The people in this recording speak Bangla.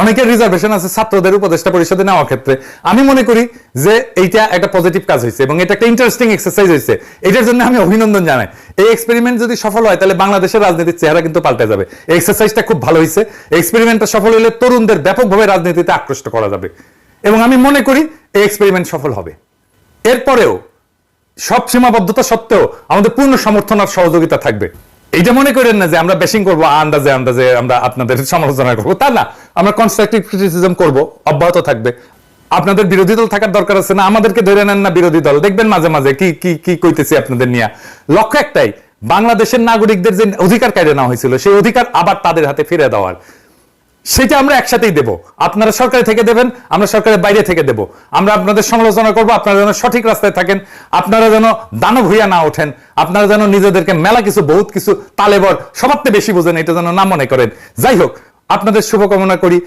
অনেকের রিজার্ভেশন আছে ছাত্রদের উপদেষ্টা পরিষদে নেওয়ার ক্ষেত্রে। আমি মনে করি যে এইটা একটা পজিটিভ কাজ হয়েছে এবং এটা একটা ইন্টারেস্টিং এক্সারসাইজ হয়েছে, এটার জন্য আমি অভিনন্দন জানাই। এই এক্সপেরিমেন্ট যদি সফল হয় তাহলে বাংলাদেশের রাজনীতির চেহারা কিন্তু পাল্টে যাবে। এই এক্সারসাইজটা খুব ভালো হয়েছে। এক্সপেরিমেন্টটা সফল হলে তরুণদের ব্যাপকভাবে রাজনীতিতে আকৃষ্ট করা যাবে এবং আমি মনে করি এই এক্সপেরিমেন্ট সফল হবে। এরপরেও সব সীমাবদ্ধতা সত্ত্বেও আমাদের পূর্ণ সমর্থন আর সহযোগিতা থাকবে। এইটা মনে করেন না যে আমরা বেশিং করবো, আন্দাজে আন্দাজে আমরা আপনাদের সমালোচনা করবো, তা না। আমরা কনস্ট্রাকটিভ ক্রিটিসিজম করবো, অব্যাহত থাকবে। আপনাদের বিরোধী দল থাকার দরকার আছে না, আমাদেরকে ধরে নেন না বিরোধী দল, দেখবেন মাঝে মাঝে কি কি কি কইতেছি আপনাদের নিয়ে। লক্ষ্য একটাই, বাংলাদেশের নাগরিকদের যে অধিকার কেড়ে নেওয়া হয়েছিল সেই অধিকার আবার তাদের হাতে ফিরে দেওয়ার, সেটা আমরা একসাথেই দেব। আপনারা সরকারে থেকে দেবেন, আমরা সরকারের বাইরে থেকে দেব। আমরা আপনাদের সমালোচনা করব, আপনারা যেন সঠিক রাস্তায় থাকেন, আপনারা যেন দানব হইয়া না ওঠেন, আপনারা যেন নিজেদেরকে মেলা কিছু বহুত কিছু তালেবর সবার বেশি বোঝেন, এটা যেন না মনে করেন। যাই হোক, আপনাদের শুভকামনা করি।